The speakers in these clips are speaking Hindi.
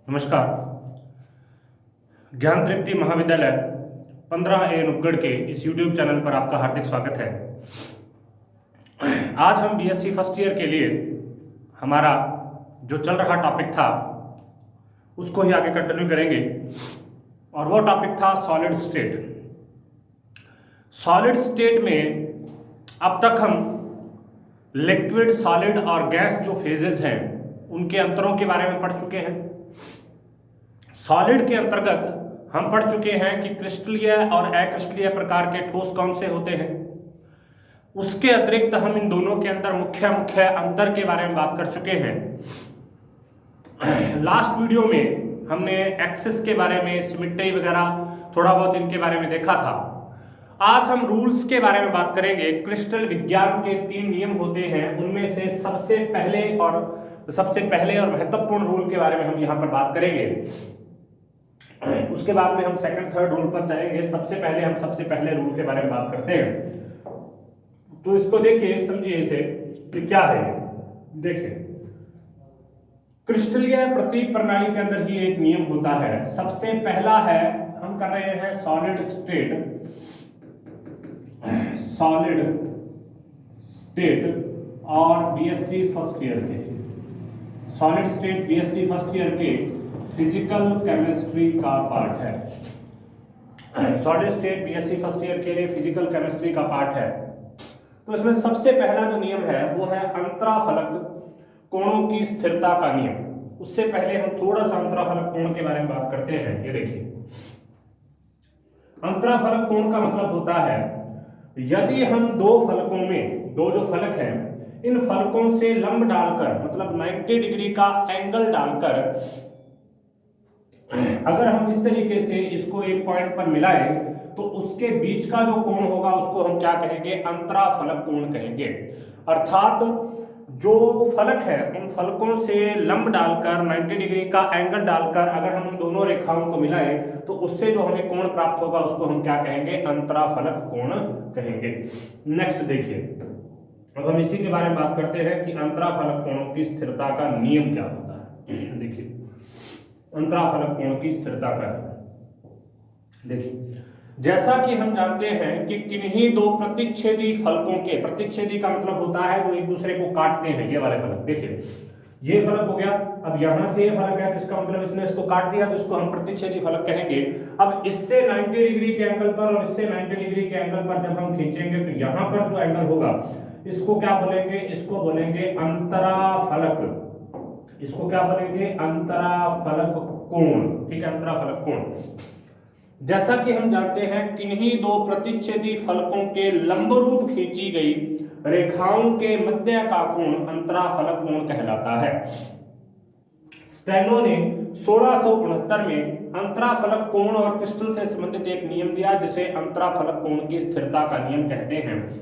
नमस्कार। ज्ञान तृप्ति महाविद्यालय 15A नुपगढ़ के इस YouTube चैनल पर आपका हार्दिक स्वागत है। आज हम बीएससी फर्स्ट ईयर के लिए हमारा जो चल रहा टॉपिक था उसको ही आगे कंटिन्यू करेंगे और वो टॉपिक था सॉलिड स्टेट। सॉलिड स्टेट में अब तक हम लिक्विड, सॉलिड और गैस जो फेजेस हैं उनके अंतरों के बारे में पढ़ चुके हैं। सॉलिड के अंतर्गत हम पढ़ चुके हैं कि क्रिस्टलीय और अक्रिस्टलीय प्रकार के ठोस कौन से होते हैं। उसके अतिरिक्त हम इन दोनों के अंदर मुख्य अंतर के बारे में बात कर चुके हैं। लास्ट वीडियो में हमने एक्सिस के बारे में, सिमेट्री वगैरह थोड़ा बहुत इनके बारे में देखा था। आज हम रूल्स के बारे में बात करेंगे। क्रिस्टल विज्ञान के 3 नियम होते हैं, उनमें से सबसे पहले और महत्वपूर्ण रूल के बारे में हम यहाँ पर बात करेंगे। उसके बाद में हम सेकंड थर्ड रूल पर चलेंगे। सबसे पहले रूल के बारे में बात करते हैं। तो इसको देखिए, समझिए इसे कि क्या है। देखिए, क्रिस्टलीय प्रतीक प्रणाली के अंदर ही एक नियम होता है। सबसे पहला है, हम कर रहे हैं सॉलिड स्टेट और बीएससी फर्स्ट ईयर के solid state BSc first year के फिजिकल केमिस्ट्री का पार्ट है। Solid state BSc first year के लिए फिजिकल केमिस्ट्री का पार्ट है। तो इसमें सबसे पहला जो नियम है वो है अंतराफलक कोणों की स्थिरता का नियम। उससे पहले हम थोड़ा सा अंतराफलक कोण के बारे में बात करते हैं। ये देखिए, अंतराफलक कोण का मतलब होता है यदि हम दो जो फलक हैं, इन फलकों से लंब डालकर, मतलब 90 डिग्री का एंगल डालकर अगर हम इस तरीके से इसको एक पॉइंट पर मिलाएं तो उसके बीच का जो कोण होगा उसको हम क्या कहेंगे? अंतराफलक कोण कहेंगे। अर्थात जो फलक है उन फलकों से लंब डालकर 90 डिग्री का एंगल डालकर अगर हम उन दोनों रेखाओं को मिलाएं तो उससे जो हमें कोण प्राप्त होगा उसको हम क्या कहेंगे? अंतराफलक कोण कहेंगे। नेक्स्ट देखिए, अब हम इसी के बारे में बात करते हैं कि अंतराफलक कोणों की स्थिरता का नियम क्या होता है। देखिए, अंतराफलक कोण की स्थिरता का, देखिए, जैसा कि हम जानते हैं कि किन्हीं दो प्रतिच्छेदी फलकों के, प्रतिच्छेदी का मतलब होता है जो एक दूसरे को काटते हैं, ये वाले फलक। देखिए, ये फलक हो गया, अब यहां से ये फलक है तो इसका मतलब इसने इसको काट दिया तो इसको हम प्रतिच्छेदी फलक कहेंगे। अब इससे 90 डिग्री के एंगल पर और इससे 90 डिग्री के एंगल पर जब हम खींचेंगे तो यहां पर जो एंगल होगा इसको क्या बोलेंगे? इसको बोलेंगे अंतराफलक। इसको क्या बोलेंगे? अंतराफलक कोण। ठीक है, अंतराफलक कोण। जैसा कि हम जानते हैं किन्हीं दो प्रतिच्छेदी फलकों के लंबरूप खींची गई रेखाओं के मध्य का कोण अंतराफलक कोण कहलाता है। स्टेनो ने 1669 में अंतराफलक कोण और क्रिस्टल से संबंधित एक नियम दिया जिसे अंतराफलक कोण की स्थिरता का नियम कहते हैं।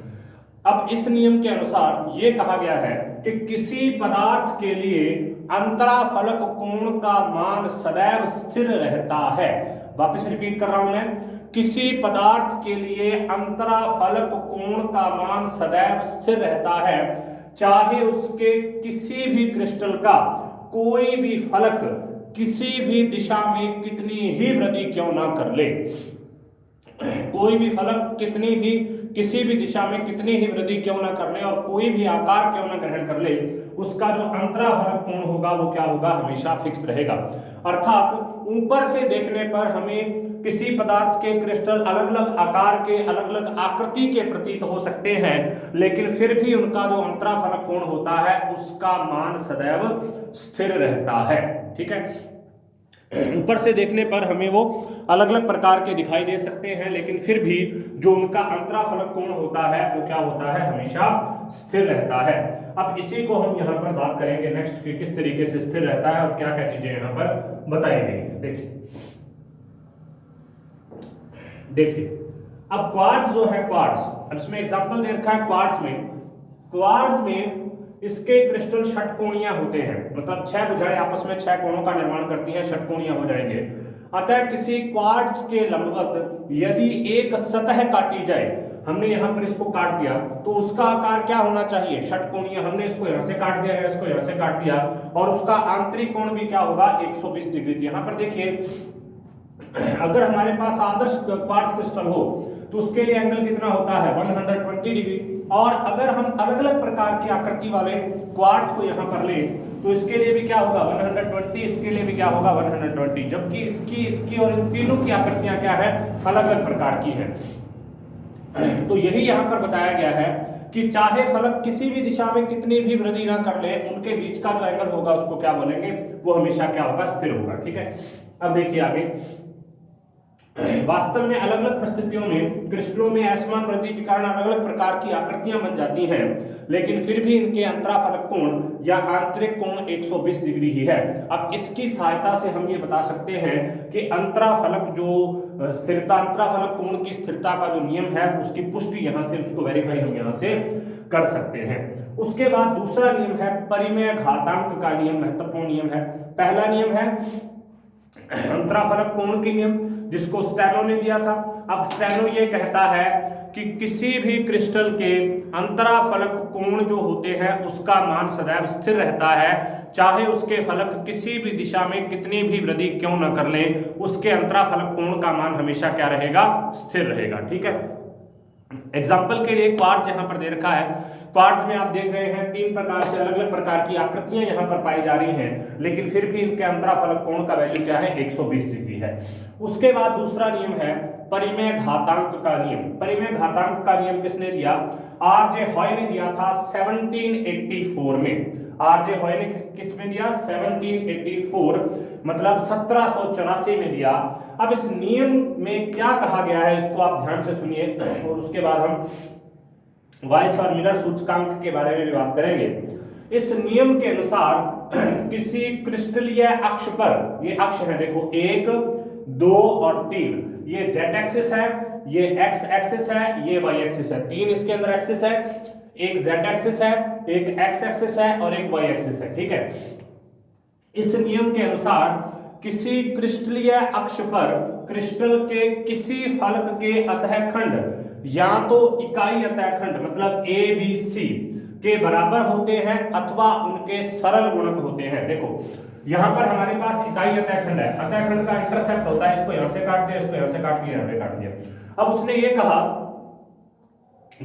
अब इस नियम के अनुसार यह कहा गया है कि किसी पदार्थ के लिए अंतराफलक कोण का मान सदैव स्थिर रहता है। वापस रिपीट कर रहा हूं मैं, किसी पदार्थ के लिए अंतराफलक कोण का मान सदैव स्थिर रहता है, चाहे उसके किसी भी क्रिस्टल का कोई भी फलक किसी भी दिशा में कितनी ही वृद्धि क्यों ना कर ले। कोई भी फलक किसी भी दिशा में कितनी ही वृद्धि क्यों ना कर ले और कोई भी आकार क्यों ना ग्रहण कर ले, उसका जो अंतराफलक कोण होगा वो क्या होगा? हमेशा फिक्स रहेगा। अर्थात ऊपर से देखने पर हमें किसी पदार्थ के क्रिस्टल अलग अलग आकार के, अलग अलग आकृति के प्रतीत हो सकते हैं, लेकिन फिर भी उनका जो अंतराफलक कोण होता है उसका मान सदैव स्थिर रहता है। ठीक है, ऊपर से देखने पर हमें वो अलग अलग प्रकार के दिखाई दे सकते हैं, लेकिन फिर भी जो उनका अंतराफलक कोण होता है वो क्या होता है? हमेशा स्थिर रहता है। अब इसी को हम यहाँ पर बात करेंगे नेक्स्ट कि किस तरीके से स्थिर रहता है और क्या क्या चीजें यहाँ पर बताई गई है। देखिए, अब क्वार्ट्ज जो है, क्वार्ट्ज, अब इसमें एग्जांपल दे रखा है क्वार्ट्ज में इसके क्रिस्टल षटकोणीय होते हैं, मतलब 6 भुजाएं आपस में 6 कोणों का निर्माण करती हैं, षटकोणीय हो जाएंगे। अतः किसी क्वार्ट्ज के लंबवत यदि एक सतह काटी जाए हमने यहाँ पर इसको काट दिया तो उसका आकार क्या होना चाहिए, षटकोणीय। हमने इसको यहाँ से काट दिया है, इसको यहाँ से काट दिया, और उसका आंतरिक कोण भी क्या होगा 120 डिग्री। यहाँ पर देखिए अगर हमारे पास आदर्श क्वार्ट्ज क्रिस्टल हो तो उसके लिए एंगल कितना होता है 120 डिग्री। और अगर हम अलग अलग प्रकार की आकृति वाले क्वार्ट्ज को यहाँ पर लें तो इसके लिए भी क्या होगा 120, इसके लिए भी क्या होगा 120, जबकि इसकी और इन तीनों की आकृतियां क्या है, अलग अलग प्रकार की है। तो यही यहाँ पर बताया गया है कि चाहे फलक किसी भी दिशा में कितनी भी वृद्धि ना कर ले, उनके बीच का जो एंगल होगा उसको क्या बोलेंगे, वो हमेशा क्या होगा, स्थिर होगा। ठीक है, अब देखिए आगे। वास्तव में अलग अलग परिस्थितियों में क्रिस्टलों में असमान वृद्धि के कारण अलग अलग प्रकार की आकृतियां बन जाती हैं, लेकिन फिर भी इनके अंतराफलक कोण या आंतरिक कोण 120 डिग्री ही है। अब इसकी सहायता से हम ये बता सकते हैं कि अंतराफलक जो स्थिरता, अंतराफलक कोण की स्थिरता का जो नियम है उसकी पुष्टि यहाँ से, उसको वेरीफाई हम यहाँ से कर सकते हैं। उसके बाद दूसरा नियम है परिमेय घातांक का नियम, महत्वपूर्ण नियम है। पहला नियम है अंतराफलक कोण के नियम, जिसको स्टेनो ने दिया था। अब स्टेनो ये कहता है कि किसी भी क्रिस्टल के अंतराफलक कोण जो होते हैं उसका मान सदैव स्थिर रहता है, चाहे उसके फलक किसी भी दिशा में कितनी भी वृद्धि क्यों न कर लें, उसके अंतराफलक कोण का मान हमेशा क्या रहेगा, स्थिर रहेगा। ठीक है, एग्जाम्पल के लिए क्वार्ट्ज यहाँ पर दे रखा है। क्वार्ट्ज में आप देख रहे हैं तीन प्रकार से अलग अलग प्रकार की आकृतियां यहाँ पर पाई जा रही हैं, लेकिन फिर भी इनके अंतराफलक कोण का वैल्यू क्या है, 120 डिग्री है। उसके बाद दूसरा नियम है परिमेय घातांक का नियम। परिमेय घातांक का नियम किसने दिया, आरजे हॉय ने दिया था 1784 में। आरजे हॉय ने किस में दिया, 1784 मतलब 1784 में दिया। अब इस नियम में क्या कहा गया है इसको आप ध्यान से सुनिए, और उसके बाद हम वाइस और मिलर सूचकांक के बारे में भी बात करेंगे। इस नियम के अनुसार किसी क्रिस्टलीय अक्ष पर, ये अक्ष है देखो 1, 2 और 3, ये जेड एक्सिस है, ये एक्स एक्सिस है, ये वाई एक्सिस है। तीन इसके अंदर एक्सिस है, एक जेड एक्सिस है, एक एक्स एक्सिस है और एक वाई एक्सिस है। ठीक है, इस नियम के अनुसार किसी क्रिस्टलीय अक्ष पर क्रिस्टल के किसी फलक के अतःखंड या तो इकाई अतःखंड मतलब ए बी सी के बराबर होते हैं अथवा उनके सरल गुणक होते हैं। देखो यहां पर हमारे पास इकाई अतःखंड है, अतःखंड का इंटरसेप्ट होता है, इसको यहां से काट दिया, इसको यहां से काट दिया, यहां पे काट दिया। अब उसने ये कहा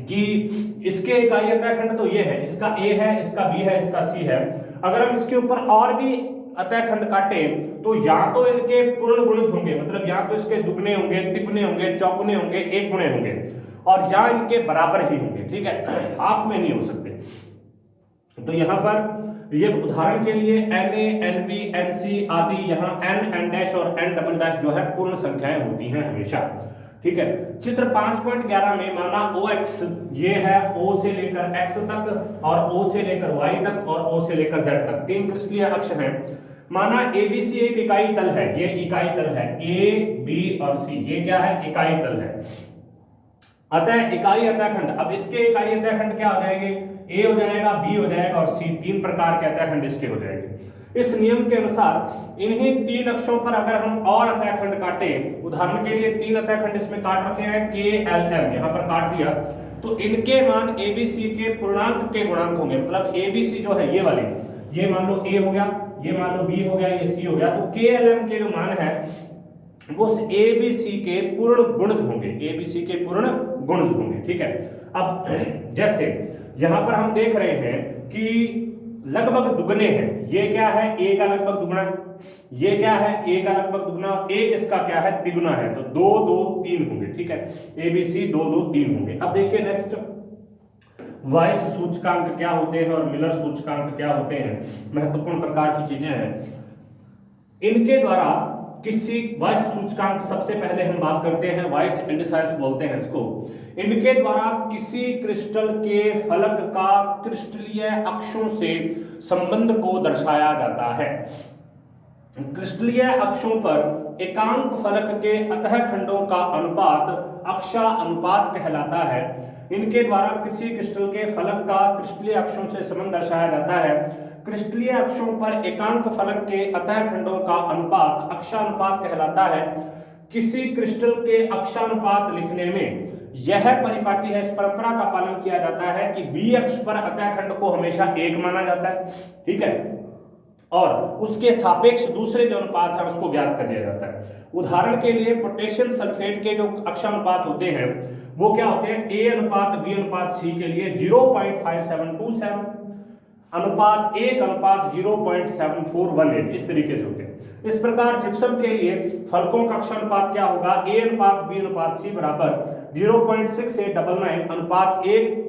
कि इसके इकाई अतःखंड तो ये है, इसका ए है, इसका बी है, इसका सी है। अगर हम इसके ऊपर और भी अतःखंड काटे तो या तो इनके पूर्ण गुणित होंगे, मतलब या तो इसके दुगने होंगे, तिगुने होंगे, चौगुने होंगे, एक गुणे होंगे, और या इनके बराबर ही होंगे। ठीक है, हाफ में नहीं हो सकते। तो यहां पर ये उदाहरण के लिए Na, Nb, Nc आदि यहाँ n, n डैश और n डबल डैश जो है पूर्ण संख्याएं होती हैं हमेशा। ठीक है, चित्र 5.11 में माना OX ये है O से लेकर X तक और O से लेकर Y तक और O से लेकर Z तक, तीन क्रिस्टलीय अक्ष हैं। माना ABC एक इकाई तल है, ये इकाई तल है A, B और C, ये क्या है, इकाई तल है। अतः इकाई अतःखंड, अब इसके इकाई अतःखंड क्या हो जाएंगे, A हो जाएगा, B हो जाएगा और C, तीन प्रकार के अतःखंड इसके हो जाएंगे। इस नियम के अनुसार इन्हीं तीन अक्षों पर अगर हम और अतःखंड काटे, उदाहरण के लिए तीन अतःखंड इसमें काट रखे हैं K, L, M, यहाँ पर काट दिया, तो इनके मान ABC के पूर्णांक के गुणांक होंगे। मतलब ABC जो है ये वाले, ये मान लो A हो गया, ये मान लो B हो गया, ये C हो गया, तो K, L, M के जो मान है वो ABC के पूर्ण गुणज होंगे, ABC के पूर्ण गुणज होंगे। ठीक है, अब जैसे यहां पर हम देख रहे हैं कि लगभग दुगने हैं, ये क्या है, A का लगभग दुगना, ये क्या है, A का लगभग दुगना, एक इसका क्या है, तिगुना है, तो 2, 2, 3 होंगे। ठीक है, ABC 2, 2, 3 होंगे। अब देखिए नेक्स्ट, वाइस सूचकांक क्या होते हैं और मिलर सूचकांक क्या होते हैं, महत्वपूर्ण प्रकार की चीजें हैं। इनके द्वारा किसी वाइस सूचकांक, सबसे पहले हम बात करते हैं वाइस इंडिसेस बोलते हैं इसको। इनके द्वारा किसी क्रिस्टल के फलक का क्रिस्टलीय अक्षों से संबंध को दर्शाया जाता है। क्रिस्टलीय अक्षों पर एकांक फलक के अतःखंडों का अनुपात अक्षा अनुपात कहलाता है। इनके द्वारा किसी क्रिस्टल के फलक का क्रिस्टलीय अक्षों से संबंध दर्शाया जाता है। क्रिस्टलीय अक्षों पर एकांक फलक के अतःखंडों का अनुपात अक्षानुपात कहलाता है। किसी क्रिस्टल के अक्षानुपात लिखने में यह परिपाटी है, इस परंपरा का पालन किया जाता है कि बी अक्ष पर अतः खंड को हमेशा एक माना जाता है, ठीक है, और उसके सापेक्ष दूसरे जो अनुपात है उसको ज्ञात कर दिया जाता है। उदाहरण के लिए पोटेशियम सल्फेट के जो अक्षानुपात होते हैं वो क्या होते हैं, ए अनुपात बी अनुपात सी के लिए 0.5727, अनुपात 1 अनुपात 0.7418, इस तरीके से होते हैं। इस प्रकार जिप्सम के लिए फलकों का अक्षानुपात क्या होगा, ए अनुपात बी अनुपात सी बराबर 0.6899 अनुपात 1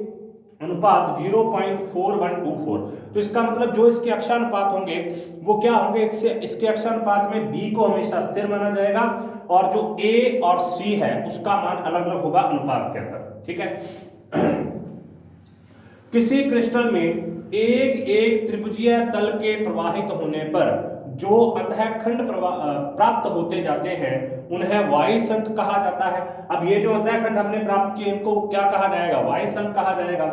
अनुपात 0.4124। तो इसका मतलब जो इसके अक्षानुपात होंगे वो क्या होंगे, इसके अक्षानुपात में बी को हमेशा स्थिर माना जाएगा और जो ए और सी है उसका मान अलग अलग होगा अनुपात के अंदर, ठीक है। किसी क्रिस्टल में एक एक त्रिभुजीय तल के प्रवाहित होने पर जो अतःखंड प्राप्त होते जाते हैं उन्हें वाई संख कहा जाता है। अब ये जो अतःखंड हमने प्राप्त किए इनको क्या कहा जाएगा, वाई संख कहा जाएगा।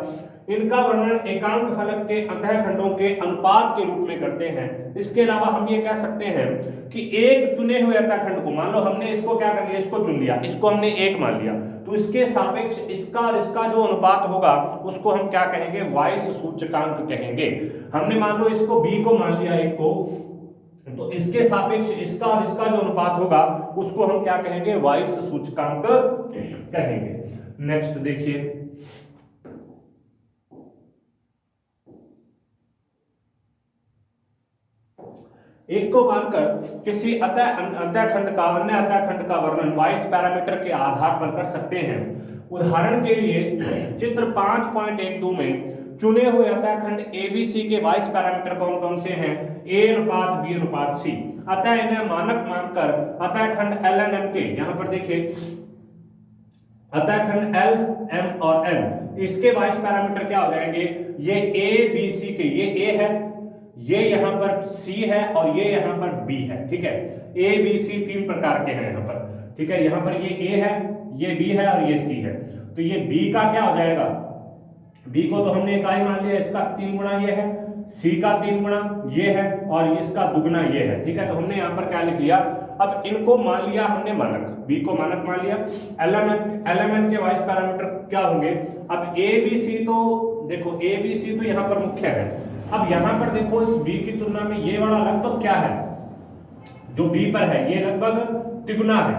इनका वर्णन एकांक फलक के अतःखंडों के अनुपात के रूप में करते हैं। इसके अलावा हम ये कह सकते हैं कि एक चुने हुए अतःखंड को, मान लो हमने इसको क्या कर लिया, इसको चुन लिया, इसको हमने एक मान लिया, तो इसके सापेक्ष इसका और इसका जो अनुपात होगा उसको हम क्या कहेंगे, वाइस सूचकांक कहेंगे। हमने मान लो इसको बी को मान लिया एक को, तो इसके सापेक्ष इसका और इसका जो अनुपात होगा उसको हम क्या कहेंगे, वाइस सूचकांक कहेंगे। नेक्स्ट देखिए, एक को मानकर किसी अतःखंड का अन्य अतःखंड का वर्णन वाइस पैरामीटर के आधार पर कर सकते हैं। उदाहरण के लिए चित्र 5.12 में चुने हुए अतःखंड एबीसी के वाइस पैरामीटर कौन कौन से हैं, ए अनुपात बी अनुपात सी। अतः इन्हें मानक मानकर अतःखंड एल एन एम के, यहां पर देखिए अतःखंड एल एम और एन, इसके वाइस पैरामीटर क्या हो जाएंगे, ये ए बी सी के, ये ए है, ये यहां पर सी है और ये यहां पर बी है, ठीक है। ए बी सी तीन प्रकार के हैं यहां पर, ठीक है। यहां पर ये ए है, ये बी है और ये सी है। तो ये बी का क्या हो जाएगा, बी को तो हमने इकाई मान लिया, इसका 3 गुना ये है, सी का 3 गुना ये है और इसका दुगना ये है, ठीक है। तो हमने यहाँ पर क्या लिख लिया, अब इनको मान लिया हमने मानक, बी को मानक मान लिया। एलिमेंट के वाइस पैरामीटर क्या होंगे, अब ए बी सी, तो देखो ए बी सी तो यहाँ पर मुख्य है। अब यहाँ पर देखो इस बी की तुलना में ये वाला लगभग क्या है, जो बी पर है ये लगभग तिगुना है,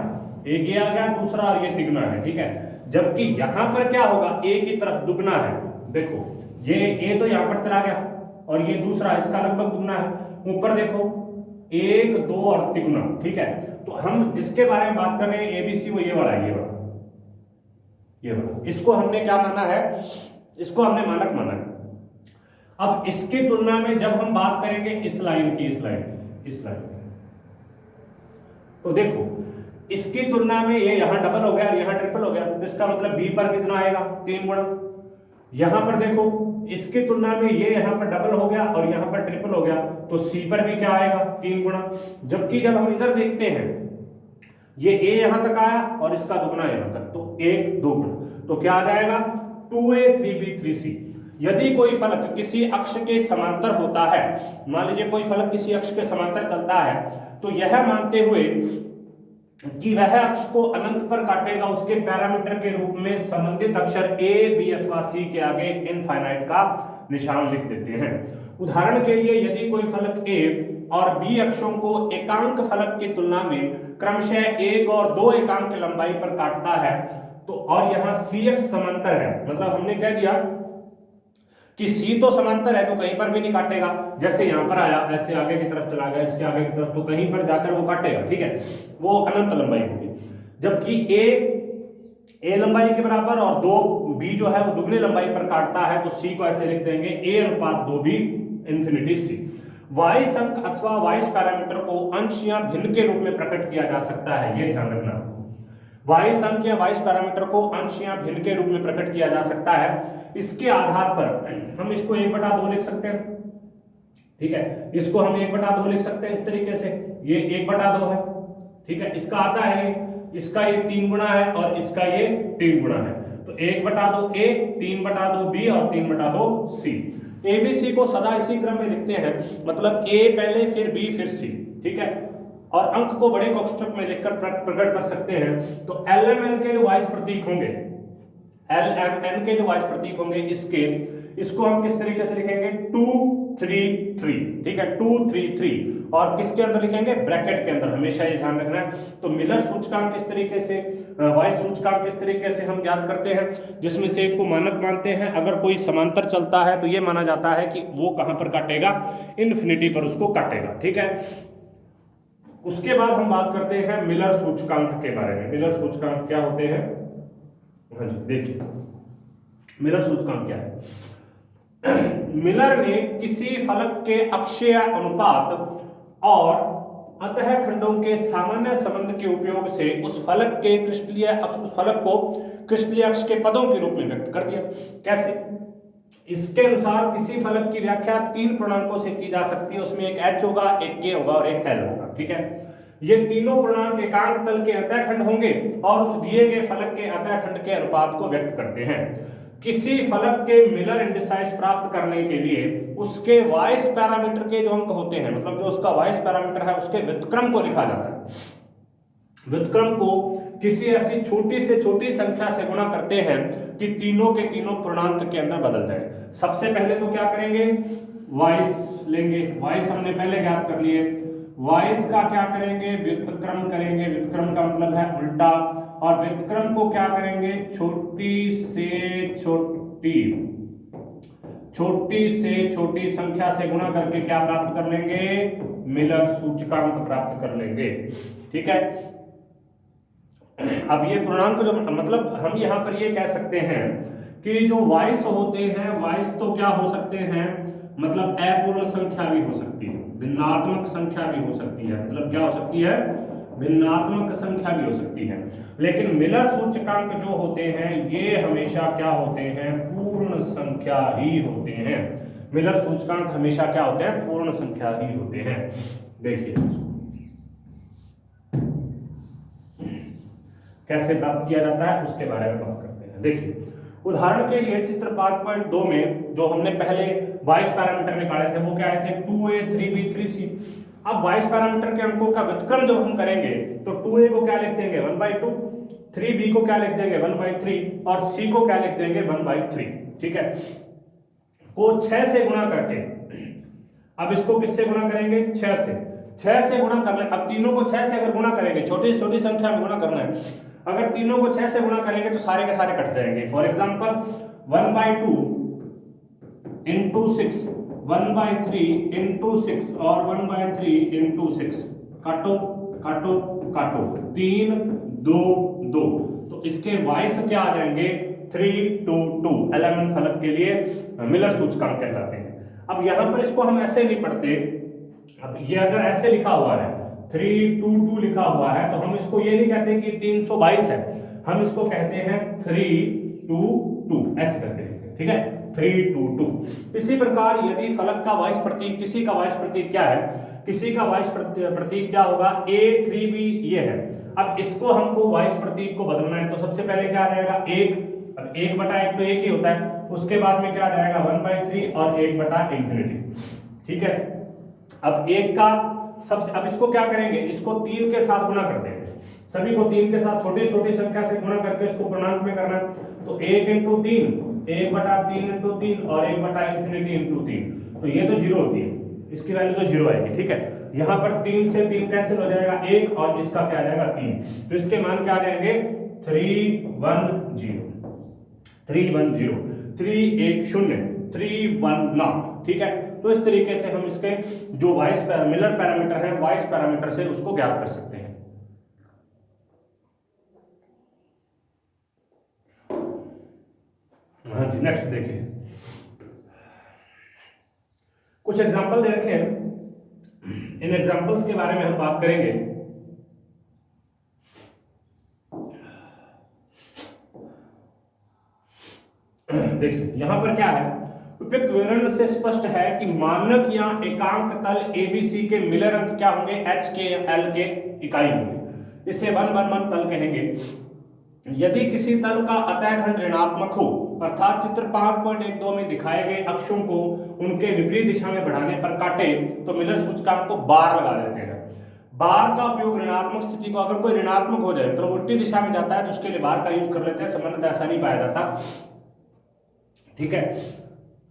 एक ये आ गया दूसरा और ये तिगुना है, ठीक है। जबकि यहाँ पर क्या होगा, ए की तरफ दुगना है, देखो ये ए तो यहाँ पर चला गया और ये दूसरा इसका लगभग दुगना है। ऊपर देखो 1 2 और तिगुना, ठीक है। तो हम जिसके बारे में बात कर रहे हैं एबीसी, वो ये वाला, ये वाला, इसको हमने क्या माना है, इसको हमने मानक माना है। अब इसकी तुलना में जब हम बात करेंगे इस लाइन की, इस लाइन की, तो देखो इसकी तुलना में ये यहां डबल हो गया और यहां ट्रिपल हो गया, तो इसका मतलब बी पर कितना आएगा, 3 गुना। यहां पर देखो इसकी तुलना में ये यहां पर डबल हो गया और यहां पर ट्रिपल हो गया, तो सी पर भी क्या आएगा, 3 गुना। जबकि जब हम इधर देखते हैं ये ए यहां तक आया और इसका दुगना यहां तक, तो 1 2 गुना, तो क्या आ जाएगा 2a 3b 3c। यदि कोई फलक किसी अक्ष के समांतर होता है, मान लीजिए कोई फलक किसी अक्ष के समांतर चलता है, तो यह मानते हुए कि वह अक्ष को अनंत पर काटेगा, उसके पैरामीटर के रूप में संबंधित अक्षर ए बी अथवा सी के आगे इनफाइनाइट का निशान लिख देते हैं। उदाहरण के लिए यदि कोई फलक ए और बी अक्षों को एकांक फलक की तुलना में क्रमशः 1 और 2 एकांक लंबाई पर काटता है, तो और यहां सी अक्ष समांतर है, मतलब हमने कह दिया कि सी तो समांतर है तो कहीं पर भी नहीं काटेगा। जैसे यहां पर आया ऐसे आगे की तरफ चला गया, इसके आगे की तरफ, तो कहीं पर जाकर वो काटेगा, ठीक है, वो अनंत लंबाई होगी। जबकि ए लंबाई के बराबर और 2 बी जो है वो दुगनी लंबाई पर काटता है, तो सी को ऐसे लिख देंगे ए अनुपात 2 बी इन्फिनिटी सी। वाइस अंक अथवा वाइस पैरामीटर को अंश या भिन्न के रूप में प्रकट किया जा सकता है, ये ध्यान रखना। वाइस अंक या वाइस पैरामीटर को अंश या भिन्न के रूप में प्रकट किया जा सकता है। इसके आधार पर हम इसको 1/2 लिख सकते हैं, ठीक है, इसको हम 1/2 लिख सकते हैं इस तरीके से, ये 1/2 है, ठीक है। इसका आता है, इसका ये 3 गुना है और इसका ये 3 गुना है, तो 1/2 ए, 3/2 बी और 3/2 सी। एबीसी को सदा इसी क्रम में लिखते हैं, मतलब ए पहले फिर बी फिर सी, ठीक है, और अंक को बड़े कोष्ठक में लिखकर प्रकट कर सकते हैं। तो एलएमएन के जो वाइस प्रतीक होंगे, एल एम एन के जो वाइस प्रतीक होंगे इसको हम किस तरीके से लिखेंगे 2 3 3, ठीक है 2 3 3, और किसके अंदर लिखेंगे ब्रैकेट के अंदर, हमेशा ये ध्यान रखना है। तो मिलर सूचकांक किस तरीके से, वाइस सूचकांक किस तरीके से हम ज्ञात करते हैं, जिसमें से एक को मानक मानते हैं, अगर कोई समांतर चलता है तो ये माना जाता है कि वो कहां पर काटेगा, इन्फिनिटी पर उसको काटेगा, ठीक है। उसके बाद हम बात करते हैं मिलर सूचकांक के बारे में। मिलर सूचकांक क्या होते हैं, हाँ जी देखिए मिलर सूचकांक क्या है। मिलर ने किसी फलक के अक्षीय अनुपात और अंतःखंडों के सामान्य संबंध के उपयोग से उस फलक के क्रिस्टलीय अक्ष, उस फलक को क्रिस्टलीय अक्ष के पदों के रूप में व्यक्त कर दिया। कैसे, इसके अनुसार किसी फलक की व्याख्या 3 पूर्णांकों से की जा सकती है, उसमें एक h होगा, एक k होगा और एक l होगा, ठीक है। ये तीनों पूर्णांक एकांक तल के अंतःखंड होंगे और उस दिए गए फलक के अंतःखंड के अनुपात को व्यक्त करते हैं। किसी फलक के मिलर इंडिसाइज प्राप्त करने के लिए उसके वाइस पैरामीटर के जो अंक होते हैं, मतलब जो उसका वाइस पैरामीटर है, उसके व्युत्क्रम को लिखा जाता है। व्युत्क्रम को किसी ऐसी छोटी से छोटी संख्या से गुणा करते हैं कि तीनों के तीनों पूर्णांक के अंदर बदल जाए। सबसे पहले तो क्या करेंगे, वाइस लेंगे, वाइस हमने पहले ज्ञात कर लिए। वाइस का क्या करेंगे, व्युत्क्रम करेंगे, व्युत्क्रम का मतलब है उल्टा, और व्युत्क्रम को क्या करेंगे, छोटी से छोटी संख्या से गुणा करके क्या प्राप्त कर लेंगे, मिलर सूचकांक प्राप्त कर लेंगे, ठीक है। अब ये पूर्णांक जो, मतलब हम यहां पर ये कह सकते हैं कि जो वाइस होते हैं, वाइस तो क्या हो सकते हैं, मतलब अपूर्ण संख्या भी हो सकती है, भिन्नात्मक संख्या भी हो सकती है, मतलब क्या हो सकती है, भिन्नात्मक संख्या भी हो सकती है। लेकिन मिलर सूचकांक जो होते हैं ये हमेशा क्या होते हैं, पूर्ण संख्या ही होते हैं। मिलर सूचकांक हमेशा क्या होते हैं, पूर्ण संख्या ही होते हैं। देखिए कैसे प्राप्त किया जाता है उसके बारे में बात करते हैं। देखिए उदाहरण के लिए चित्र 5.2 में जो हमने पहले वाइस पैरामीटर निकाले थे वो क्या आए थे, 2a 3b 3c। अब वाइस पैरामीटर के अंकों का व्युत्क्रम जब हम करेंगे तो 2a को क्या लिख देंगे 1/2, 3b को क्या लिख देंगे 1/3 और c को क्या लिख देंगे 1/3, ठीक है। को 6 से गुणा करके, अब इसको किससे गुणा करेंगे, 6 से गुणा कर ले। अब तीनों को 6 से अगर गुणा करेंगे, छोटी से छोटी संख्या में गुणा करना है, अगर तीनों को 6 से गुणा करेंगे तो सारे के सारे कट जाएंगे। फॉर एग्जांपल 1/2 into 6, 1/3 into 6 और 1/3 into 6, काटो काटो काटो, 3 2 2, तो इसके वाइस क्या आ जाएंगे 3 2 2। एलिमेंट फलक के लिए मिलर सूचकांक कहलाते हैं। अब यहां पर इसको हम ऐसे नहीं पढ़ते, अब ये अगर ऐसे लिखा हुआ है 3 2 2 लिखा हुआ है तो हम इसको ये नहीं कहते कि 322 है, हम इसको कहते हैं 3 2 2, ऐसे करके लिखते हैं, ठीक है 3 2 2। इसी प्रकार यदि फलक का वाइस प्रतीक, किसी का वाइस प्रतीक क्या है, किसी का वाइस प्रतीक क्या होगा a 3b, ये है। अब इसको हमको वाइस प्रतीक को बदलना है तो सबसे पहले क्या रहेगा 1, अब 1/1 तो 1 ही होता है, उसके बाद में क्या रहेगा 1/3 और 1/∞, ठीक है। अब 1 का सबसे, अब इसको क्या करेंगे, इसको 3 के साथ गुणा कर देंगे, सभी को 3 के साथ छोटी छोटी संख्या से गुणा करके इसको पूर्णांक में करना है। तो 1 × 3, 1/3 × 3 और 1/∞ × 3, तो ये तो 0 होती है, इसकी वैल्यू तो 0 आएगी, ठीक है। यहाँ पर 3 से 3 कैंसिल हो जाएगा 1 और इसका क्या आ जाएगा 3, तो इसके मान क्या आ जाएंगे 310 310 310 310, ठीक है। तो इस तरीके से हम इसके जो मिलर पैरामीटर है वाइस पैरामीटर से उसको ज्ञात कर सकते हैं। हाँ जी, नेक्स्ट देखिए कुछ एग्जांपल दे रखे हैं, इन एग्जांपल्स के बारे में हम बात करेंगे। देखिए यहां पर क्या है, उपयुक्त विवरण से स्पष्ट है कि मानक या एकांक तल ABC के मिलर अंक क्या होंगे, H के या L के इकाई होंगे, इसे 1 1 1 तल कहेंगे। यदि किसी तल का अतःखंड ऋणात्मक हो, अर्थात चित्र 5.12 में दिखाए गए अक्षों को उनके विपरीत दिशा में बढ़ाने पर काटे तो मिलर सूचकांक को बार लगा देते हैं। बार का उपयोग ऋणात्मक स्थिति को, अगर कोई ऋणात्मक हो जाए मतलब उल्टी दिशा में जाता है तो उसके लिए बार का यूज कर लेते हैं, सामान्यतः ऐसा नहीं पाया जाता, ठीक है।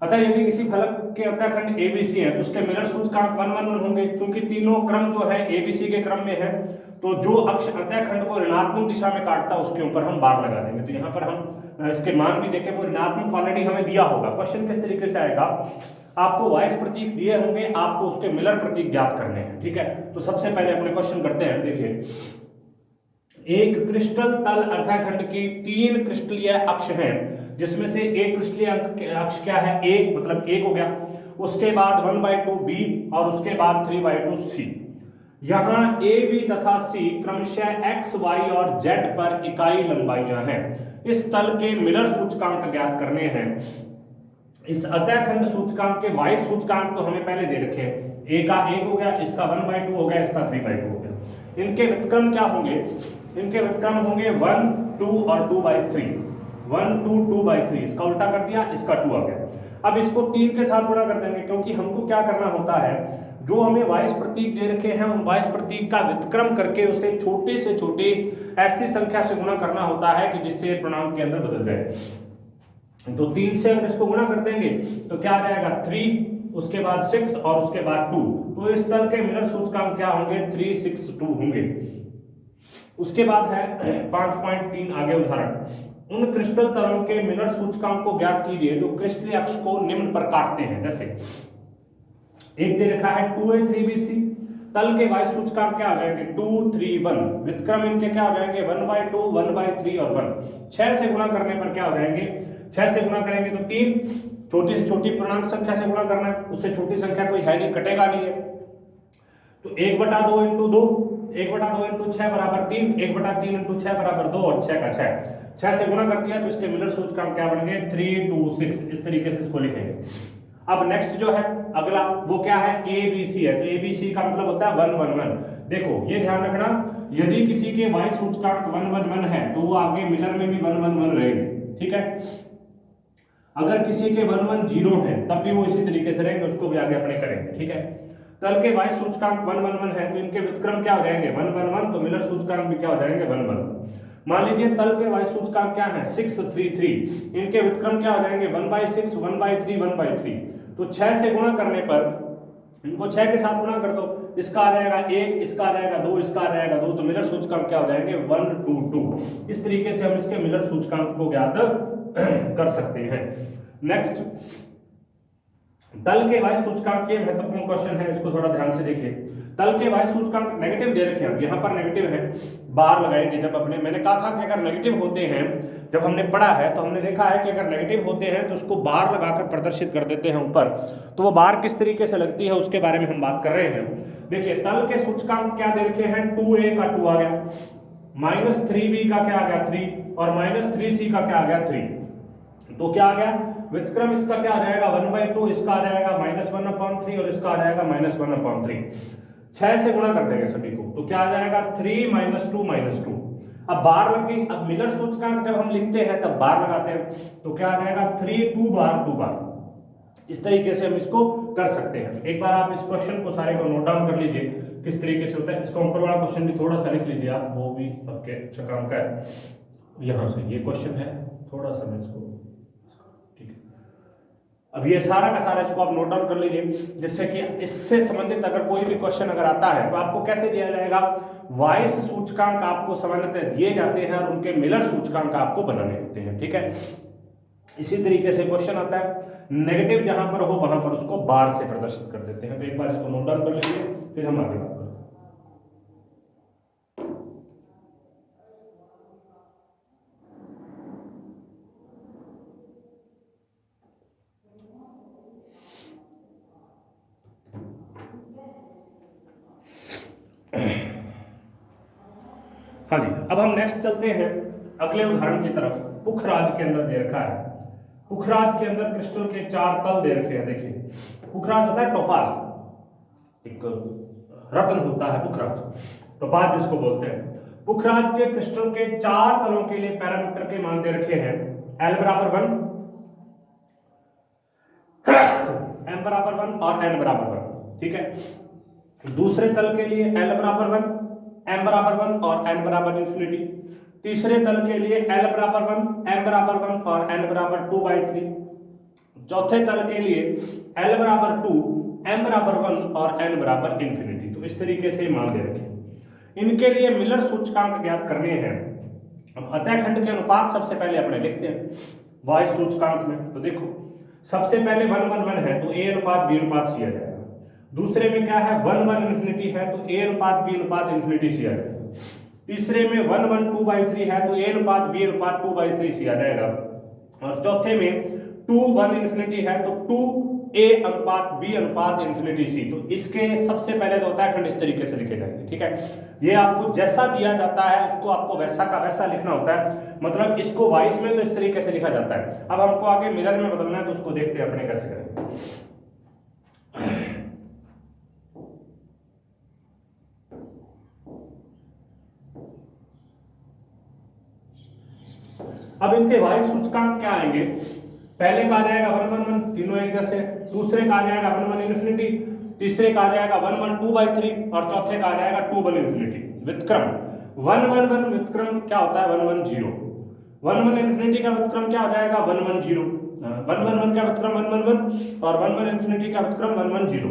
अतः यदि किसी फलक के अतःखंड एबीसी है तो उसके मिलर सूचकांक 1 1 1 होंगे, क्योंकि तीनों क्रम जो है एबीसी के क्रम में है, तो जो अक्ष अतःखंड को ऋणात्मक दिशा में काटता है उसके ऊपर हम बार लगा देंगे। तो यहाँ पर हम इसके मान भी देखें, वो ऋणात्मक ऑलरेडी हमें दिया होगा। क्वेश्चन किस तरीके से आएगा, आपको वाइस प्रतीक दिए होंगे, आपको उसके मिलर प्रतीक ज्ञात करने हैं, ठीक है। तो सबसे पहले अपने क्वेश्चन करते हैं। देखिए, एक क्रिस्टल तल अतःखंड की 3 क्रिस्टलीय अक्ष हैं, जिसमें से एक क्रिस्टलीय अक्ष क्या है, ए, मतलब 1 हो गया, उसके बाद 1/2 बी और उसके बाद 3/2 सी। यहां ए, बी तथा सी क्रमशः एक्स, वाई और जेड पर इकाई लंबाइयां हैं। इस तल के मिलर सूचकांक ज्ञात करने हैं। इस अतःखंड सूचकांक के वाई सूचकांक तो हमें पहले दे रखे हैं, ए का 1 हो गया, इसका 1/2 हो गया, इसका 3/2 हो गया। इनके व्युत्क्रम क्या होंगे, इनके व्युत्क्रम होंगे 1, 2 और 2/3। 1, 2, 2/3, इसका उल्टा कर दिया, इसका 2 आ गया। अब इसको 3 के साथ गुणा कर देंगे, क्योंकि हमको क्या करना होता है, जो हमें वाइस प्रतीक दे रखे हैं उन वाइस प्रतीक का व्युत्क्रम करके उसे छोटे से छोटे ऐसी संख्या से गुणा करना होता है कि जिससे पूर्णांक के अंदर बदल जाए। तो 3 से अगर इसको गुणा कर देंगे तो क्या आ जाएगा 3, उसके बाद 6 और उसके बाद 2। तो इस तल के मिलर सूचकांक क्या होंगे, 3, 6, 2 होंगे। उसके बाद है 5.3 आगे उदाहरण। उन क्रिस्टल तलों के मिलर सूचकांक को ज्ञात कीजिए जो क्रिस्टलीय अक्ष को निम्न पर काटते हैं। जैसे एक दे रखा है 2a 3bc, तल के वाई सूचकांक क्या हो जाएंगे 2, 3, 1, व्युत्क्रम इनके क्या हो जाएंगे 1/2, 1/3 और 1। 6 से गुणा करने पर क्या हो जाएंगे, 6 से गुणा करेंगे तो 3, छोटी से छोटी पूर्णांक संख्या से गुणा करना है, उससे छोटी संख्या कोई है नहीं, कटेगा नहीं है। तो 1/2 इंटू 2, 1/2 इंटू 6 बराबर 3, 1/3 इंटू 6 बराबर 2 और 6 का 6। 6 से गुणा कर दिया तो इसके मिलर सूचकांक क्या बन गए 3, 2, 6। इस तरीके से इसको लिखेंगे। अब नेक्स्ट जो है अगला वो क्या है, ए बी सी है। तो ए बी सी का मतलब होता है 1, 1, 1। देखो ये ध्यान रखना, यदि किसी के वाई सूचकांक 1, 1, 1 है तो वो आगे मिलर में भी 1, 1, 1 रहेंगे, ठीक है। अगर किसी के 1, 1, 0 है तब भी वो इसी तरीके से रहेंगे, उसको भी आगे अपने करेंगे, ठीक है। तल के वाई सूचकांक 1, 1, 1 है तो इनके व्युत्क्रम क्या हो जाएंगे 1, 1, 1, तो मिलर सूचकांक भी क्या हो जाएंगे 1, 1। मान लीजिए तल के वाई सूचकांक क्या है 6, 3, 3, इनके व्युत्क्रम क्या हो जाएंगे 1/6, 1/3, 1/3। तो 6 से गुणा करने पर इनको 6 के साथ गुणा कर दो, इसका आ जाएगा 1, इसका आ जाएगा 2, इसका आ जाएगा 2। तो मिलर सूचकांक क्या हो जाएंगे 1, 2, 2। इस तरीके से हम इसके मिलर सूचकांक को ज्ञात कर सकते हैं। नेक्स्ट, तल के वाई सूचकांक ये महत्वपूर्ण क्वेश्चन है, इसको थोड़ा ध्यान से देखिए। तल के वाई सूचकांक नेगेटिव दे रखे हैं, यहाँ पर नेगेटिव है, बार लगाएंगे जब अपने, मैंने कहा था कि अगर नेगेटिव होते हैं, जब हमने पढ़ा है तो हमने देखा है कि अगर नेगेटिव होते हैं तो उसको बार लगाकर प्रदर्शित कर देते हैं ऊपर। तो वो बार किस तरीके से लगती है उसके बारे में हम बात कर रहे हैं। देखिए तल के सूचकांक क्या दे रखे हैं, 2a का 2 आ गया, -3b का क्या आ गया 3 और -3c का क्या आ गया 3। तो क्या आ गया, व्युत्क्रम इसका क्या आ जाएगा 1/2, इसका आ जाएगा -1/3 और इसका आ जाएगा -1/3। 6 से गुणा कर देंगे सभी को तो क्या आ जाएगा 3 - 2 - 2। अब बार लग गई। अब मिलर सूचकांक जब हम लिखते हैं तब बार लगाते हैं, तो क्या आ जाएगा 3, 2 बार 2 बार। इस तरीके से हम इसको कर सकते हैं। एक बार आप इस क्वेश्चन को सारे को नोट डाउन कर लीजिए किस तरीके से होता है। इसका ऊपर वाला क्वेश्चन भी थोड़ा सा लिख लीजिए आप, वो भी आपके अच्छा काम का है। यहाँ से ये क्वेश्चन है, थोड़ा सा मैं इसको, ठीक है। अब ये सारा का सारा इसको आप नोट डाउन कर लीजिए, जिससे कि इससे संबंधित अगर कोई भी क्वेश्चन अगर आता है तो आपको कैसे दिया जाएगा, वाइस सूचकांक आपको सामान्यतः दिए जाते हैं और उनके मिलर सूचकांक आपको बनाने होते हैं, ठीक है। इसी तरीके से क्वेश्चन आता है, नेगेटिव जहां पर हो वहां पर उसको बार से प्रदर्शित कर देते हैं। तो एक बार इसको नोट डाउन कर लीजिए, फिर हम आगे बात करते हैं। हाँ जी, अब हम नेक्स्ट चलते हैं अगले उदाहरण की तरफ। पुखराज के अंदर दे रखा है, पुखराज के अंदर क्रिस्टल के 4 तल दे रखे हैं। देखिए पुखराज होता है टोपाज, एक रत्न होता है पुखराज, टोपाज जिसको बोलते हैं। पुखराज के क्रिस्टल के 4 तलों के लिए पैरामीटर के मान दे रखे हैं, L बराबर 1, M बराबर 1 और N बराबर 1, ठीक है। दूसरे तल के लिए l बराबर 1, m बराबर 1 और n बराबर इन्फिनिटी। तीसरे तल के लिए l बराबर 1, m बराबर 1 और n बराबर 2/3। चौथे तल के लिए l बराबर 2, m बराबर 1 और n बराबर इन्फिनिटी। तो इस तरीके से मान दे रखे। इनके लिए मिलर सूचकांक ज्ञात करने हैं। अब अतः खंड के अनुपात सबसे पहले अपने लिखते हैं y सूचकांक में। तो देखो सबसे पहले 1 1 1 है तो a अनुपात b अनुपात c आ जाएगा। दूसरे में क्या है 1 1 इन्फिनिटी है तो a अनुपात b अनुपात इन्फिनिटी c आ जाएगा। तीसरे में 1 1 2/3 है तो a अनुपात b अनुपात 2/3 c आ जाएगा। और चौथे में 2 1 इन्फिनिटी है तो 2a अनुपात b अनुपात इन्फिनिटी c। तो इसके सबसे पहले तो होता है खंड इस तरीके से लिखे जाएंगे, ठीक है। ये आपको जैसा दिया जाता है उसको आपको वैसा का वैसा लिखना होता है, मतलब इसको वाइस में तो इस तरीके से लिखा जाता है। अब हमको आगे मिरर में बदलना है तो उसको देखते हैं अपने कैसे करेंगे। अब इनके वाई सूचकांक क्या आएंगे, पहले का आ जाएगा 1 1 1 तीनों एक जैसे, दूसरे का आ जाएगा 1 1 इन्फिनिटी, तीसरे का आ जाएगा 1 1 2/3 और चौथे का आ जाएगा 2 1 इन्फिनिटी। व्युत्क्रम 1 1 1 व्युत्क्रम क्या होता है 1 1 0। 1 1 इन्फिनिटी का व्युत्क्रम क्या हो जाएगा 1 1 0। 1 1 1 का व्युत्क्रम 1 1 1 और 1 1 इन्फिनिटी का व्युत्क्रम 1 1 0।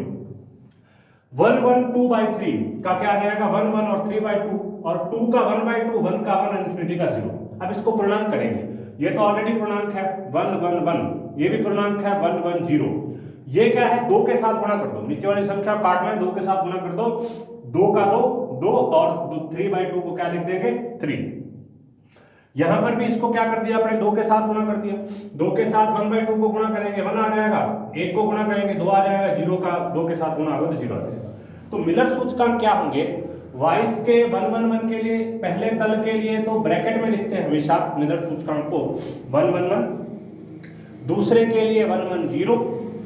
1 1 2/3 का क्या आ जाएगा 1 1 और 3/2 और 2 का 1/2, 1 का 1 इन्फिनिटी का 0। अब इसको पूर्णांक करेंगे, ये तो ऑलरेडी पूर्णांक है 1 1 1, ये भी पूर्णांक है 1 1 0। ये क्या है 2 के साथ गुणा कर दो, नीचे वाली संख्या काटना है 2 के साथ गुणा कर दो, 2 का 2 2 और 3/2 को क्या लिख देंगे 3। यहां पर भी इसको क्या कर दिया अपने 2 के साथ गुणा कर दिया, 2 के साथ 1/2 को गुणा करेंगे 1 आ जाएगा, 1 को गुणा करेंगे 2 आ जाएगा, 0 का 2 के साथ गुणा होगा तो 0 आ जाएगा। तो मिलर सूचकांक क्या होंगे, वाइस के 1 1 1 के लिए पहले तल के लिए तो ब्रैकेट में लिखते हैं हमेशा मिलर सूचकांक को 1 1 1, दूसरे के लिए 1 1 0,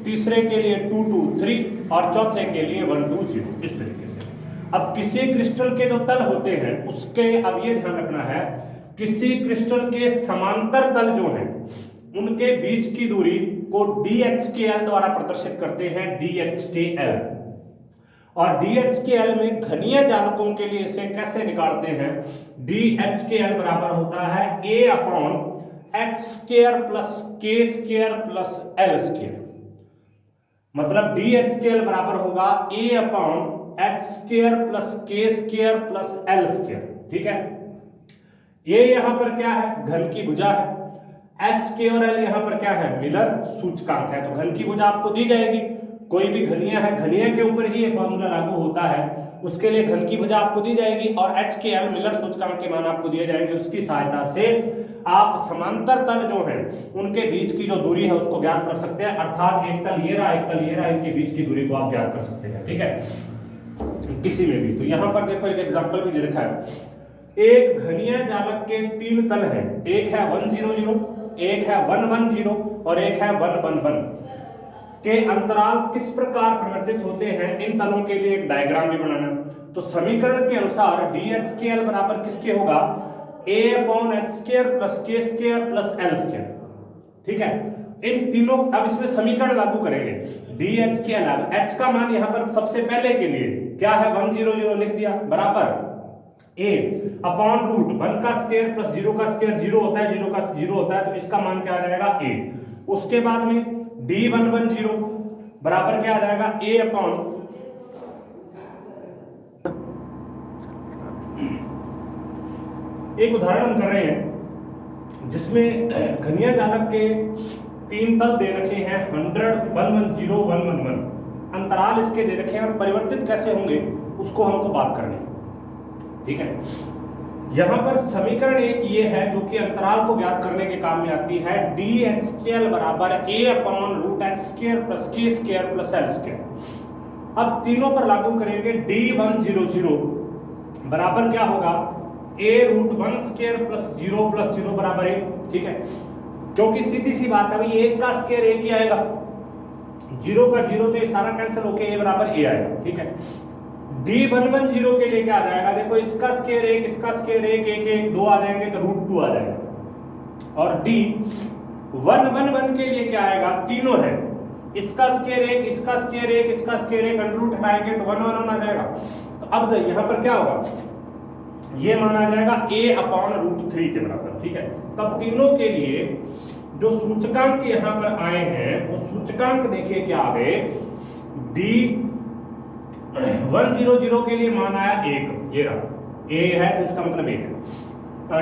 तीसरे के लिए 2 2 3 और चौथे के लिए 1 2 0, इस तरीके से। अब किसी क्रिस्टल के जो तल होते हैं उसके, अब ये ध्यान रखना है, किसी क्रिस्टल के समांतर तल जो हैं उनके बीच की दूरी को DHKL द्वारा प्रदर्शित करते हैं, DHKL। और DHKL में घनीय जालकों के लिए इसे कैसे निकालते हैं, DHKL बराबर होता है A/h² plus k² plus l²। मतलब DHKL बराबर होगा A/h² plus k² plus l², ठीक है। ये यहां पर क्या है घन की भुजा है, h, k और l यहां पर क्या है मिलर सूचकांक है। तो घन की भुजा आपको दी जाएगी, कोई भी घनीय है, घनीय के ऊपर ही ये फॉर्मूला लागू होता है, उसके लिए घन की भुजा आपको दी जाएगी और h, k, l मिलर सूचकांक के मान आपको दिए जाएंगे। उसकी सहायता से आप समांतर तल जो है उनके बीच की जो दूरी है उसको ज्ञात कर सकते हैं, अर्थात एक तल ये रहा, एक तल ये रहा, इनके बीच की दूरी को आप ज्ञात कर सकते हैं, ठीक है, किसी में भी। तो यहां पर देखो एक एग्जांपल भी दे रखा है, एक घनीय जालक के 3 तल हैं, एक है 1 0 0, एक है 1 1 0 और एक है 1 1 1 के अंतराल किस प्रकार परिवर्तित होते हैं, इन तलों के लिए एक डायग्राम भी बनाना। तो समीकरण के अनुसार DHKL बराबर किसके होगा A/h² plus k² plus l², ठीक है। इन तीनों, अब इसमें समीकरण लागू करेंगे DHKL। अब h का मान यहां पर सबसे पहले के लिए क्या है 1 0 0 लिख दिया बराबर A/√1 का स्क्वायर प्लस 0 का स्क्वायर 0 होता है, 0 का 0 होता है, तो इसका मान क्या आ जाएगा A। उसके बाद में D1 1 0 बराबर क्या आ जाएगा A/, एक उदाहरण हम कर रहे हैं जिसमें घनीय जालक के 3 तल दे रखे हैं 100 1 1 0 1 1 1, अंतराल इसके दे रखे हैं और परिवर्तित कैसे होंगे उसको हमको बात करनी है, ठीक है। यहां पर समीकरण एक ये है जो कि अंतराल को ज्ञात करने के काम में आती है, DHKL बराबर A/√h² plus k² plus l²। अब तीनों पर लागू करेंगे D1 0 0 बराबर क्या होगा A√1² प्लस 0 प्लस 0 बराबर 1, ठीक है, क्योंकि सीधी सी बात है भाई 1 का स्क्वायर 1 ही आएगा, 0 का 0 तो ये सारा कैंसिल होके A बराबर A आएगा, ठीक है। D1 1 0 के लिए क्या आ जाएगा, देखो इसका स्क्वायर 1, इसका स्क्वायर 1 1 1 2 आ जाएंगे तो √2 आ जाएगा। और D1 1 1 के लिए क्या आएगा, तीनों है इसका स्क्वायर 1, इसका स्क्वायर 1, इसका स्क्वायर 1, अंडर रूट हटाएंगे तो 1 1 1 आ जाएगा। तो अब यहाँ पर क्या होगा, ये माना जाएगा a/√3 के बराबर, ठीक है। तब तीनों के लिए जो सूचकांक यहाँ पर आए हैं वो सूचकांक देखिए क्या आ गए, D100 के लिए मान आया 1, ये रहा a है तो इसका मतलब 1 है।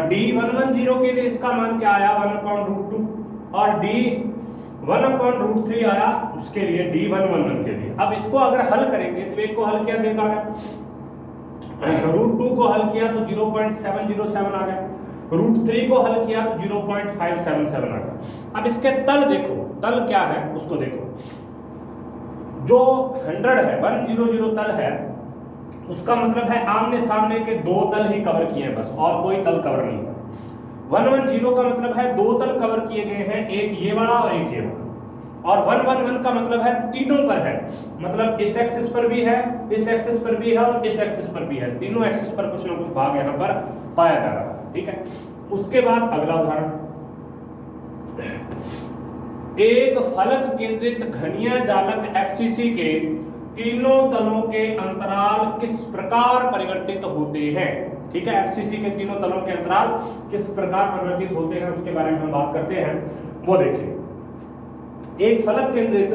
D110 के लिए इसका मान क्या आया 1/√2, और D1/√3 आया उसके लिए D111 के लिए। अब इसको अगर हल करेंगे तो एक को हल किया देखा गया, √2 को हल किया तो 0.707 आ गया, √3 को हल किया तो 0.577 आ गया। अब इसके तल देखो, तल क्या है उसको देखो, जो 100 है 100 तल है उसका मतलब है आमने सामने के दो तल ही कवर किए हैं बस, और कोई तल कवर नहीं हुआ। 110 का मतलब है दो तल कवर किए गए हैं, एक ये वाला और एक ये वाला, और 111 का मतलब है तीनों पर है, मतलब इस एक्सिस पर भी है, इस एक्सिस पर भी है और इस एक्सिस पर भी है, तीनों एक्सिस पर कुछ ना कुछ भाग यहाँ पर पाया जा रहा है, ठीक है। उसके बाद अगला उदाहरण, एक फलक केंद्रित घनीय जालक FCC के तीनों तलों के अंतराल किस प्रकार परिवर्तित होते हैं, ठीक है। FCC के तीनों तलों के अंतराल किस प्रकार परिवर्तित होते हैं उसके बारे में हम बात करते हैं। वो देखिए, एक फलक केंद्रित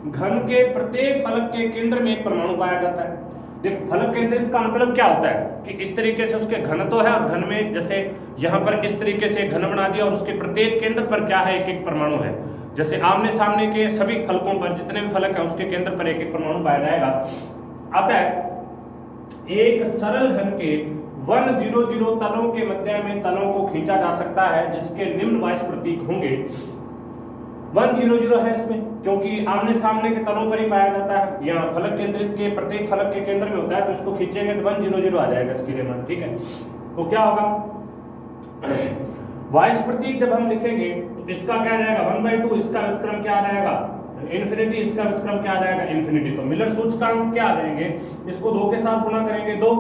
घन के प्रत्येक फलक के केंद्र में एक परमाणु पाया जाता है। देखो, फलक केंद्रित का मतलब क्या होता है कि इस तरीके से उसके घन तो है, और घन में जैसे यहाँ पर इस तरीके से घन बना दिया और उसके प्रत्येक केंद्र पर क्या है, एक एक परमाणु है। जैसे आमने सामने के सभी फलकों पर जितने भी फलक हैं उसके केंद्र पर एक एक परमाणु पाया जाएगा। अतः एक सरल घन के 100 तलों के मध्य में तलों को खींचा जा सकता है जिसके निम्न वाइस प्रतीक होंगे। 100 है इसमें क्योंकि आमने सामने के तलों पर ही पाया जाता है, यहाँ फलक केंद्रित के प्रत्येक फलक के केंद्र में होता है, तो इसको खींचेंगे तो 100 आ जाएगा इसकी रेमान, ठीक है। तो क्या होगा, वाइस प्रतीक जब हम लिखेंगे तो इसका क्या जाएगा 1/2, इसका व्युत्क्रम क्या आ जाएगा इन्फिनिटी, इसका व्युत्क्रम क्या आ जाएगा इन्फिनिटी। तो मिलर सूचकांक क्या आ जाएंगे, इसको 2 के साथ गुणा करेंगे 2,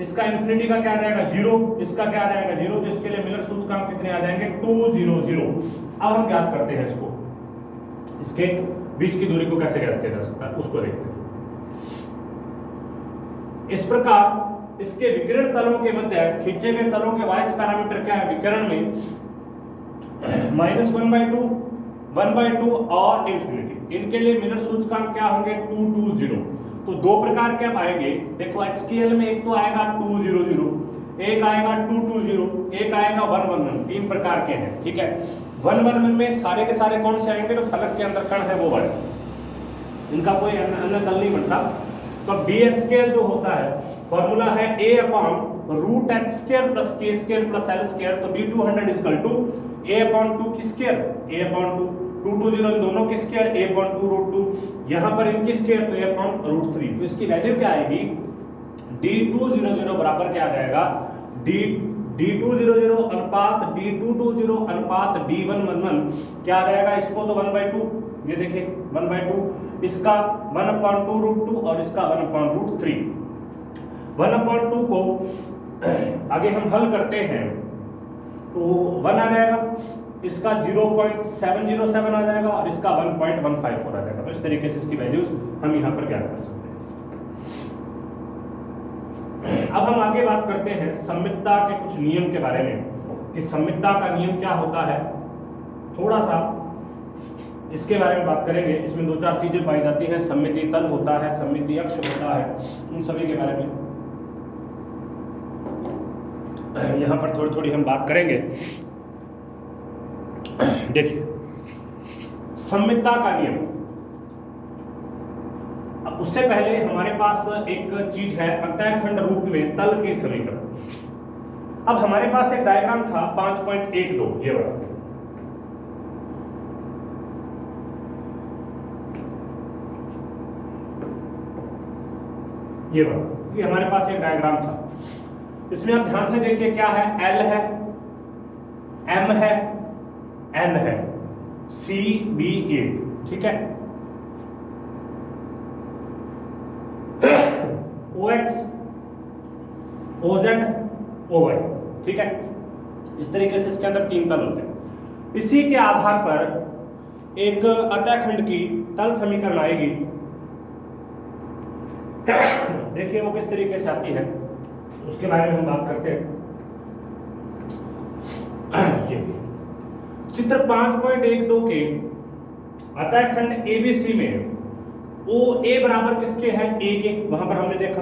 इसका इन्फिनिटी का क्या आ जाएगा 0, इसका क्या आ जाएगा 0, जिसके लिए मिलर सूचकांक कितने आ जाएंगे 200। अब हम ज्ञात करते हैं इसको, इसके बीच की दूरी को कैसे ज्ञात किया जा सकता है उसको देखते हैं। इस प्रकार इसके विकिरण तलों के मध्य खींचे गए तलों के वाइस पैरामीटर क्या है विकिरण में, -1/2, 1/2 और इन्फिनिटी। इनके लिए मिलर सूचकांक क्या होंगे 220। तो दो प्रकार के आप आएंगे, देखो HKL में एक तो आएगा 200, एक आएगा 220, एक आएगा 111, 3 प्रकार के हैं, ठीक है। 111 में सारे के सारे कौन से आएंगे, तो फलक के अंदर कण है वो वाले, इनका कोई अन्य तल नहीं बनता। तो DHKL जो होता है फॉर्मूला है a/√x² + k² + l²। तो D200 a/2 की स्क्वायर, a/2, 220 इन दोनों की स्क्वायर, a/2√2, यहाँ पर इनकी स्क्वायर तो a/√3। तो इसकी वैल्यू क्या आएगी, D200 बराबर क्या आ जाएगा, D200 अनुपात D220 अनुपात D111 क्या आ जाएगा, इसको तो 1/2, ये देखिए 1/2, इसका 1/2√2 और इसका 1/√3। 1/2 को आगे हम हल करते हैं तो 1 आ जाएगा, इसका 0.707 आ जाएगा और इसका 1.154 आ जाएगा। तो इस तरीके से इसकी वैल्यूज हम यहाँ पर ज्ञात कर सकते हैं। अब हम आगे बात करते हैं सममितता के कुछ नियम के बारे में कि सममितता का नियम क्या होता है, थोड़ा सा इसके बारे में बात करेंगे। इसमें 2-4 चीजें पाई जाती हैं, सममिति तल होता है, सममिति अक्ष होता है, उन सभी के बारे में यहाँ पर थोड़ी थोड़ी हम बात करेंगे। देखिए, सममितता का नियम, अब उससे पहले हमारे पास एक चीज है अंतःखंड रूप में तल की समीकरण। अब हमारे पास एक डायग्राम था 5.12, ये वाला, ये हमारे पास एक डायग्राम था। इसमें आप ध्यान से देखिए क्या है, L है, M है, N है, C, B, A, ठीक है। OX, OZ, OY, ठीक है। इस तरीके से इसके अंदर 3 तल होते हैं। इसी के आधार पर एक अतःखंड की तल समीकरण आएगी, देखिए वो किस तरीके से आती है उसके बारे में हम बात करते हैं। ये चित्र 5.12 के अतः खंड एबीसी में ओ ए बराबर किसके है, ए के, वहां पर हमने देखा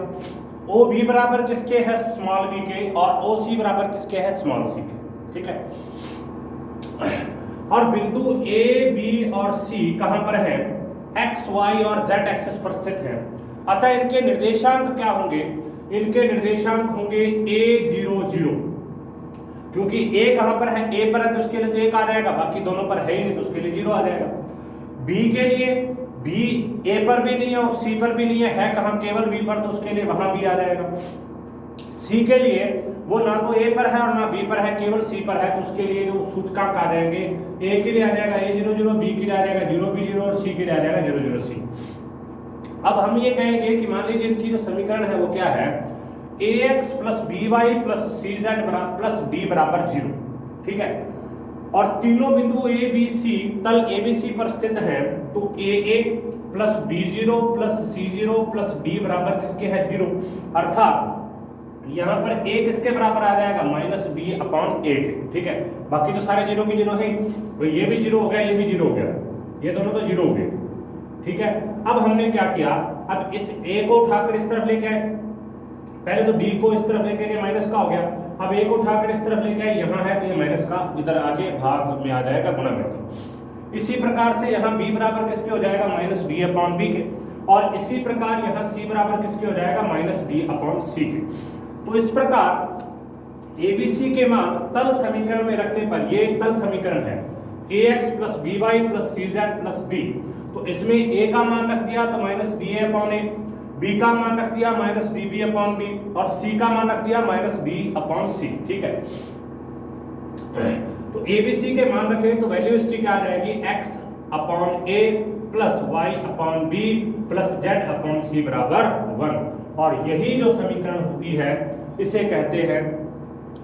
ओ बी बराबर किसके है, स्मॉल बी के, और ओ सी बराबर किसके है, स्मॉल सी के। ठीक है, और बिंदु ए बी और सी कहां पर है, एक्स वाई और जेड एक्सिस पर स्थित है। अतः इनके निर्देशांक क्या होंगे, इनके निर्देशांक होंगे a00, क्योंकि a कहां पर है, a पर है तो उसके लिए तो 1 आ जाएगा, बाकी दोनों पर है ही नहीं तो उसके लिए 0 आ जाएगा। b के लिए b a पर भी नहीं है और c पर भी नहीं है कहां, केवल b पर, तो उसके लिए वहां b आ जाएगा। c के लिए वो ना तो a पर है और ना b पर है, केवल c पर है, तो उसके लिए जो सूचकांक आ जाएंगे, a के लिए आ जाएगा a00, b के लिए आ जाएगा 0b0 और c के लिए आ जाएगा 00c। अब हम ये कहेंगे कि मान लीजिए इनकी जो समीकरण है वो क्या है, ax plus by plus cz plus d बराबर 0। ठीक है, और तीनों बिंदु a b c तल abc पर स्थित हैं, तो aa plus b0 plus c0 plus d बराबर किसके है, 0। अर्थात यहाँ पर a किसके बराबर आ जाएगा, माइनस b अपॉन a के। ठीक है, बाकी तो सारे 0 के 0 है, तो ये भी 0 हो गया, ये भी 0 हो गया, ये दोनों तो 0 हो गए। ठीक है, अब हमने क्या किया, अब इस a को उठाकर इस तरफ लेके आए, पहले तो b को इस तरफ लेके गए, माइनस का हो गया, अब a को उठाकर इस तरफ लेके आए, यहाँ है तो ये माइनस का इधर आके भाग में आ जाएगा, गुणा में। तो इसी प्रकार से यहाँ b बराबर किसके हो जाएगा, माइनस d अपॉन b के, और इसी प्रकार यहाँ c बराबर किसके हो जाएगा, माइनस d अपॉन c के। तो इस प्रकार abc के मान तल समीकरण में रखने पर, ये तल समीकरण है, ax plus by plus cz plus d, तो इसमें a का मान रख दिया तो minus da upon a, b का मान रख दिया माइनस db अपॉन b, और c का मान रख दिया माइनस d अपॉन c। ठीक है, तो abc के मान रखें तो वैल्यू इसकी क्या आ जाएगी, x upon a plus y upon b plus z upon c बराबर 1। और यही जो समीकरण होती है इसे कहते हैं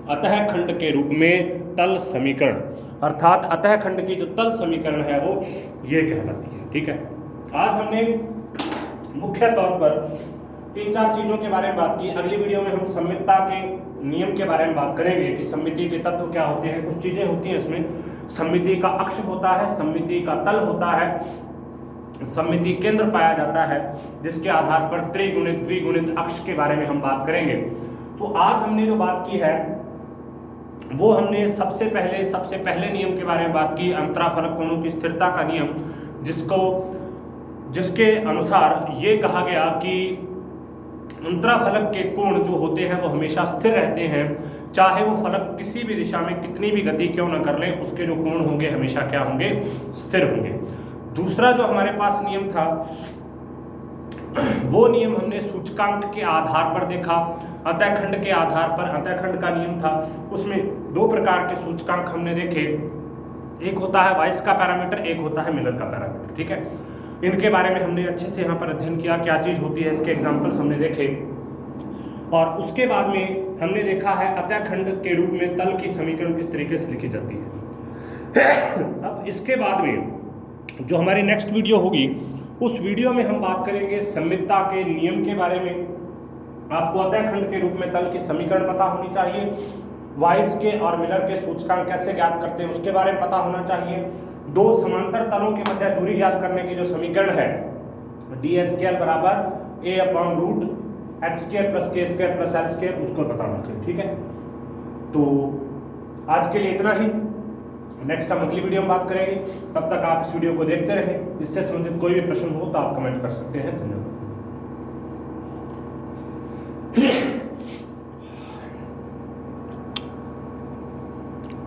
अतः खंड के रूप में तल समीकरण, अर्थात अतः खंड की जो तल समीकरण है वो ये कहलाती है। ठीक है, आज हमने मुख्य तौर पर 3-4 चीजों के बारे में बात की। अगली वीडियो में हम सममितता के नियम के बारे में बात करेंगे कि सममिति के तत्व क्या होते हैं, कुछ चीजें होती हैं इसमें। सममिति का अक्ष होता है, सममिति का तल होता है, सममिति केंद्र पाया जाता है, जिसके आधार पर त्रिगुणित द्विगुणित अक्ष के बारे में हम बात करेंगे। तो आज हमने जो बात की है वो हमने सबसे पहले नियम के बारे में बात की, अंतराफलक कोणों की स्थिरता का नियम, जिसके अनुसार ये कहा गया कि अंतराफलक के कोण जो होते हैं वो हमेशा स्थिर रहते हैं, चाहे वो फलक किसी भी दिशा में कितनी भी गति क्यों न कर ले, उसके जो कोण होंगे हमेशा क्या होंगे, स्थिर होंगे। दूसरा जो हमारे पास नियम था वो नियम हमने सूचकांक के आधार पर देखा, अतः खंड के आधार पर अतः खंड का नियम था। उसमें 2 प्रकार के सूचकांक हमने देखे, एक होता है वाइस का पैरामीटर, एक होता है मिलर का पैरामीटर। ठीक है, इनके बारे में हमने अच्छे से यहाँ पर अध्ययन किया, क्या चीज़ होती है, इसके एग्जाम्पल्स हमने देखे। और उसके बाद में हमने देखा है अतः खंड के रूप में तल की समीकरण किस तरीके से लिखी जाती है। अब इसके बाद में जो हमारी नेक्स्ट वीडियो होगी उस वीडियो में हम बात करेंगे सममितता के नियम के बारे में। आपको अतः खंड के रूप में तल की समीकरण पता होनी चाहिए, वाइस के और मिलर के सूचकांक कैसे ज्ञात करते हैं उसके बारे में पता होना चाहिए, 2 समांतर तलों के मध्य दूरी ज्ञात करने की जो समीकरण है dh² बराबर a upon root h² plus k² plus l², उसको पता होना चाहिए। ठीक है, तो आज के लिए इतना ही, नेक्स्ट हम अगली वीडियो में बात करेंगे। तब तक आप इस वीडियो को देखते रहें। इससे संबंधित कोई भी प्रश्न हो तो आप कमेंट कर सकते हैं। धन्यवाद।